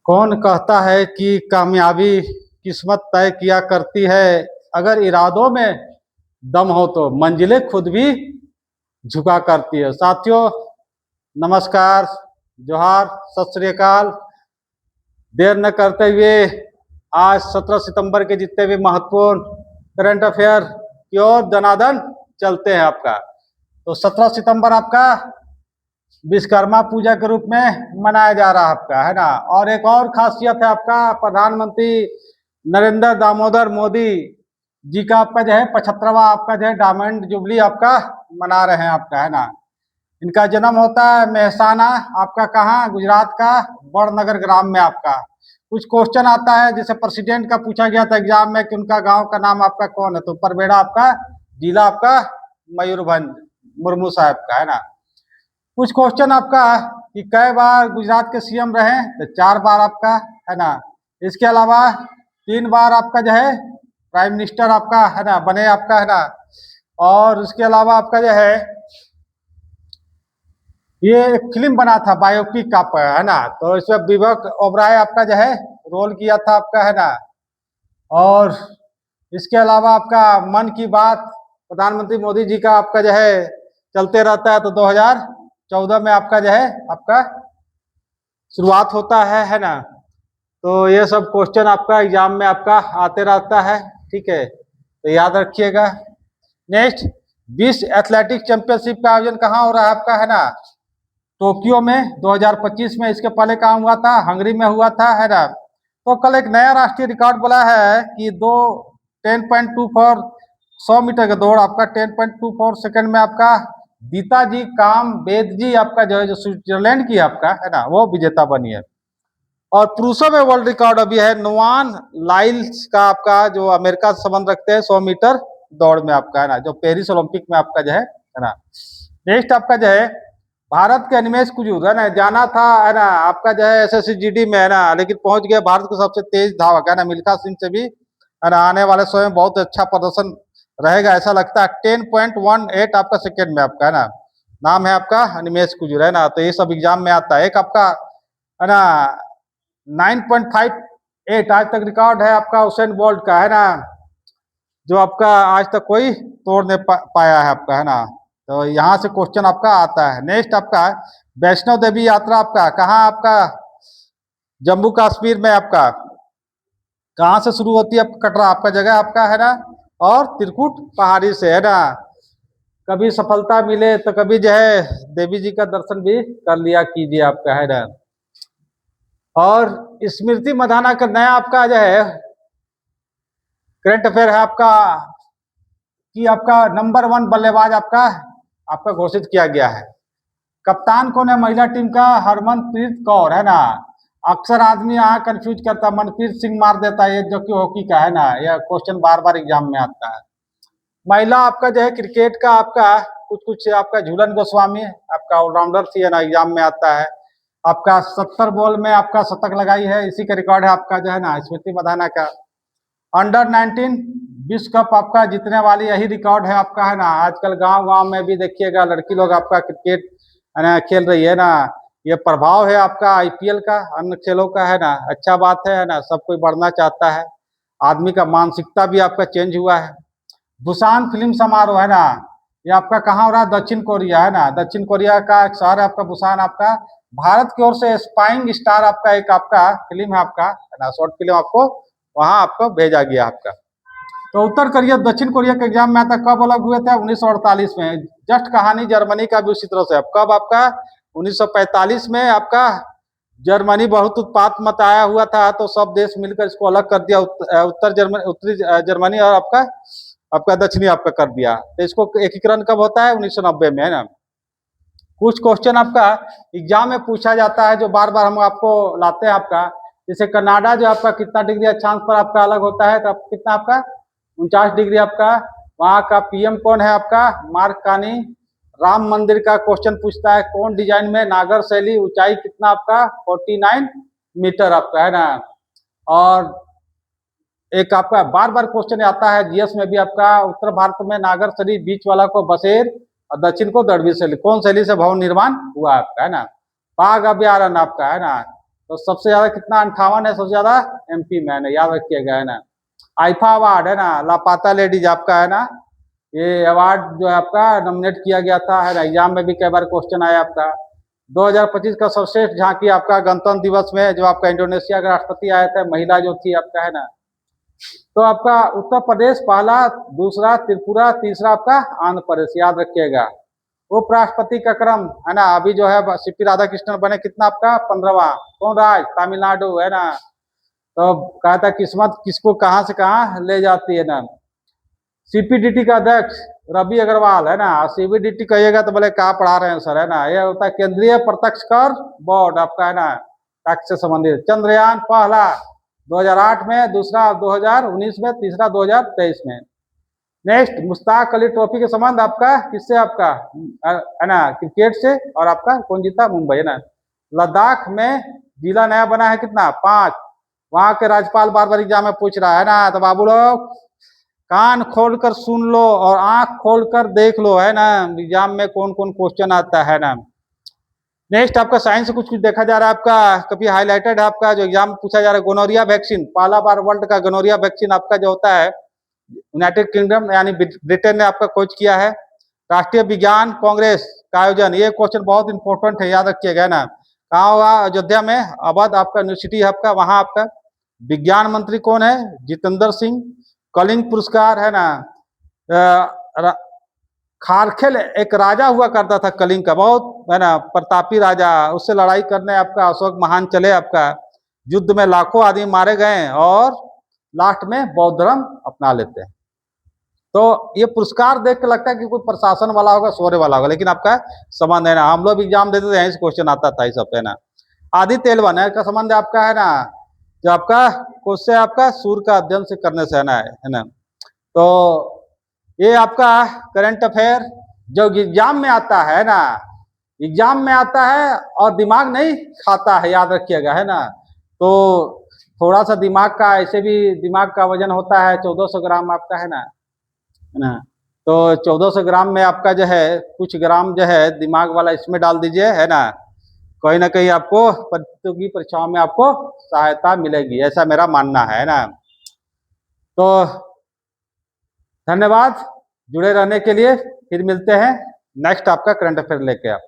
कौन कहता है कि कामयाबी किस्मत तय किया करती है। अगर इरादों में दम हो तो मंजिलें खुद भी झुका करती है। साथियों, नमस्कार, जोहार, सत श्री अकाल। देर न करते हुए आज 17 सितंबर के जितने भी महत्वपूर्ण करंट अफेयर की ओर दनादन चलते हैं आपका। तो 17 सितंबर आपका विश्वकर्मा पूजा के रूप में मनाया जा रहा है आपका, है ना। और एक और खासियत है आपका, प्रधानमंत्री नरेंद्र दामोदर मोदी जी का आपका जो है 75वां आपका जो है डायमंड जुबली आपका मना रहे हैं आपका, है ना। इनका जन्म होता है मेहसाना आपका, कहाँ, गुजरात का बड़नगर ग्राम में आपका। कुछ क्वेश्चन आता है जैसे प्रेसिडेंट का पूछा गया था एग्जाम में कि उनका गांव का नाम आपका कौन है, तो परबेड़ा आपका, जिला आपका मयूरभंज, मुर्मू साहब का, है ना। कुछ क्वेश्चन आपका कि कई बार गुजरात के सीएम रहे, तो 4 बार आपका, है ना। इसके अलावा 3 बार आपका जो है प्राइम मिनिस्टर आपका, है ना, बने आपका, है ना। और उसके अलावा आपका जो है ये एक फिल्म बना था बायोपिक आपका, है ना, तो इसमें विवेक ओबराय आपका जो है रोल किया था आपका, है ना। और इसके अलावा आपका मन की बात प्रधानमंत्री मोदी जी का आपका जो है चलते रहता है, तो 2014 में आपका जो है आपका शुरुआत होता है ना। तो ये सब क्वेश्चन आपका एग्जाम में आपका आते रहता है, ठीक है, तो याद रखिएगा। नेक्स्ट, विश्व एथलेटिक चैंपियनशिप का आयोजन कहाँ हो रहा है आपका, है ना, टोक्यो में 2025 में। इसके पहले कहाँ हुआ था, हंगरी में हुआ था, है ना। तो कल एक नया राष्ट्रीय रिकॉर्ड बोला है कि 10.24 100 मीटर का दौड़ आपका 10.24 सेकंड में आपका दीता जी काम वेद जी आपका जो है, जो स्विट्जरलैंड की आपका, है ना, वो विजेता बनी है। और पुरुषों में वर्ल्ड रिकॉर्ड अभी है नोवान लाइल्स का आपका, जो अमेरिका से संबंध रखते हैं 100 मीटर दौड़ में आपका, है ना, जो पेरिस ओलंपिक में आपका जो है ना। नेक्स्ट आपका जो है भारत के अनिमेश कुजूर, है ना, जाना था, है ना, आपका जो है SSC GD में, है ना, लेकिन पहुंच गया भारत के सबसे तेज धावक, है ना, मिल्खा सिंह से भी, है ना, आने वाले समय में बहुत अच्छा प्रदर्शन रहेगा ऐसा लगता है। 10.18 आपका सेकेंड में आपका, है ना, नाम है आपका अनिमेश कुजूर, है ना। तो ये सब एग्जाम में आता है। एक आपका, है ना, 9.58 आज तक रिकॉर्ड है आपका हुसैन बोल्ट का, है ना, जो आपका आज तक कोई तोड़ नहीं पाया है आपका, है ना। तो यहाँ से क्वेश्चन आपका आता है। नेक्स्ट आपका वैष्णो देवी यात्रा आपका कहाँ, आपका जम्मू कश्मीर में आपका, कहाँ से शुरू होती है, कटरा आपका जगह आपका, है ना, और त्रिकुट पहाड़ी से, है ना। कभी सफलता मिले तो कभी जो है देवी जी का दर्शन भी कर लिया कीजिए आपका, है ना। और स्मृति मंधाना का नया आपका जो है करंट अफेयर है आपका कि आपका नंबर 1 बल्लेबाज आपका आपका घोषित किया गया है। कप्तान कौन है महिला टीम का, हरमनप्रीत कौर, है ना। अक्सर आदमी यहाँ कंफ्यूज करता है, मनप्रीत सिंह मार देता है, ये जो कि हॉकी का, है ना, यह क्वेश्चन बार बार एग्जाम में आता है। महिला आपका जो है क्रिकेट का आपका कुछ कुछ आपका झूलन गोस्वामी आपका ऑलराउंडर थी, है ना, एग्जाम में आता है। आपका 70 बॉल में आपका शतक लगाई है, इसी का रिकॉर्ड है आपका जो है ना स्मृति मंधाना का। अंडर 19 विश्व कप आपका जीतने वाली यही रिकॉर्ड है आपका, है ना। आजकल गांव गांव में भी देखिएगा लड़की लोग आपका क्रिकेट, है ना, खेल रही है ना। ये प्रभाव है आपका IPL का, अन्य खेलों का, है ना। अच्छा बात है ना, सब कोई बढ़ना चाहता है, आदमी का मानसिकता भी आपका चेंज हुआ है। बुसान फिल्म समारोह, है ना, ये आपका कहाँ हो रहा है, दक्षिण कोरिया, है ना। दक्षिण कोरिया का एक शहर है आपका बुसान आपका। भारत की ओर से स्पाइंग स्टार आपका एक आपका फिल्म है आपका, है ना, शॉर्ट फिल्म आपको वहां आपको भेजा गया आपका। तो उत्तर कोरिया दक्षिण कोरिया के एग्जाम में आता, कब अलग हुए थे, 1948 में। जस्ट कहानी जर्मनी का भी उसी तरह से, कब आपका 1945 में आपका जर्मनी बहुत उत्पात मचाया हुआ था, तो सब देश मिलकर इसको अलग कर दिया, उत्तरी जर्मनी और आपका आपका दक्षिणी आपका कर दिया। तो इसको एकीकरण कब होता है, 1990 में, है ना। कुछ क्वेश्चन आपका एग्जाम में पूछा जाता है जो बार बार हम आपको लाते हैं आपका, जैसे कनाडा जो आपका कितना डिग्री अक्षांश पर आपका अलग होता है, तो कितना आपका 49 डिग्री आपका। वहाँ का PM कौन है आपका, मार्क कानी। राम मंदिर का क्वेश्चन पूछता है कौन डिजाइन में, नागर शैली, ऊंचाई कितना आपका 49 मीटर आपका, है ना। और एक आपका बार बार क्वेश्चन आता है GS में भी आपका, उत्तर भारत में नागर शैली, बीच वाला को बसेर और दक्षिण को दड़वी शैली, कौन शैली से भवन निर्माण हुआ आपका, है ना। बाघ अभ्यारण्य आपका, है ना, तो सबसे ज्यादा कितना 58 है, सबसे ज्यादा MP मैन है, याद रखिएगा, है ना। आईफा अवार्ड है ना, लापता लेडीज आपका, है ना, ये अवार्ड जो है आपका नॉमिनेट किया गया था, है ना। एग्जाम में भी कई बार क्वेश्चन आया आपका। 2025 का सर्वश्रेष्ठ झांकी आपका गणतंत्र दिवस में जो आपका इंडोनेशिया के राष्ट्रपति आए थे, महिला जो थी आपका, है ना। तो आपका उत्तर प्रदेश पहला, दूसरा त्रिपुरा, तीसरा आपका आंध्र प्रदेश, याद रखिएगा। उपराष्ट्रपति का क्रम, है ना, अभी जो है CP राधाकृष्णन बने, कितना आपका 15वां। कौन राज? तमिलनाडु, है ना। तो कहा था किस्मत किसको कहां से कहां ले जाती है ना। CPDT का अध्यक्ष रवि अग्रवाल, है ना। CBDT कहिएगा तो बोले कहा पढ़ा रहे हैं सर, है ना। यह होता है केंद्रीय प्रत्यक्ष कर बोर्ड आपका, है ना, टैक्स से संबंधित। चंद्रयान पहला 2008 में, दूसरा 2019 में, तीसरा 2023 में। नेक्स्ट, मुश्ताक अली ट्रॉफी के संबंध आपका किससे? आपका, है ना, क्रिकेट से। और आपका कौन जीता? मुंबई, है ना। लद्दाख में जिला नया बना है, कितना? 5। वहां के राज्यपाल बार बार एग्जाम में पूछ रहा है ना, तो बाबू लोग कान खोलकर सुन लो और आंख खोलकर देख लो, है ना, एग्जाम में कौन कौन क्वेश्चन आता है ना। नेक्स्ट आपका साइंस से कुछ कुछ देखा जा रहा है आपका, कभी हाईलाइटेड है आपका जो एग्जाम पूछा जा रहा है। गोनोरिया वैक्सीन, पहला बार वर्ल्ड का गोनोरिया वैक्सीन आपका जो होता है यूनाइटेड किंगडम यानी ब्रिटेन ने आपका खोज किया है। राष्ट्रीय विज्ञान कांग्रेस का आयोजन, ये क्वेश्चन बहुत इंपॉर्टेंट है, याद रखिएगा ना। कहाँ होगा? अयोध्या में, अवध आपका यूनिवर्सिटी है आपका, वहां आपका। विज्ञान मंत्री कौन है? जितेंद्र सिंह। कलिंग पुरस्कार, है ना, खारखेल एक राजा हुआ करता था कलिंग का, बहुत, है ना, प्रतापी राजा, उससे लड़ाई करने आपका अशोक महान चले आपका। युद्ध में लाखों आदमी मारे गए और लास्ट में बौद्ध धर्म अपना लेते हैं। तो ये पुरस्कार देख के लगता है कि कोई प्रशासन वाला होगा, शौर्य वाला होगा, लेकिन आपका संबंध है ना। हम लोग एग्जाम देते थे, यहीं से क्वेश्चन आता था, सब, है ना। आदित्य एल1 है का संबंध आपका, है ना, जो आपका क्वेश्चन आपका सूर्य का अध्ययन से करने से, है ना। तो ये आपका करंट अफेयर जो एग्जाम में आता है ना, एग्जाम में आता है और दिमाग नहीं खाता है, याद रखिएगा, है ना। तो थोड़ा सा दिमाग का, ऐसे भी दिमाग का वजन होता है 1400 ग्राम आपका, है ना। तो 1400 ग्राम में आपका जो है कुछ ग्राम जो है दिमाग वाला इसमें डाल दीजिए, है ना। कहीं ना कहीं आपको प्रतियोगी परीक्षाओं में आपको सहायता मिलेगी, ऐसा मेरा मानना है ना। तो धन्यवाद जुड़े रहने के लिए, फिर मिलते हैं नेक्स्ट आपका करंट अफेयर लेके आप।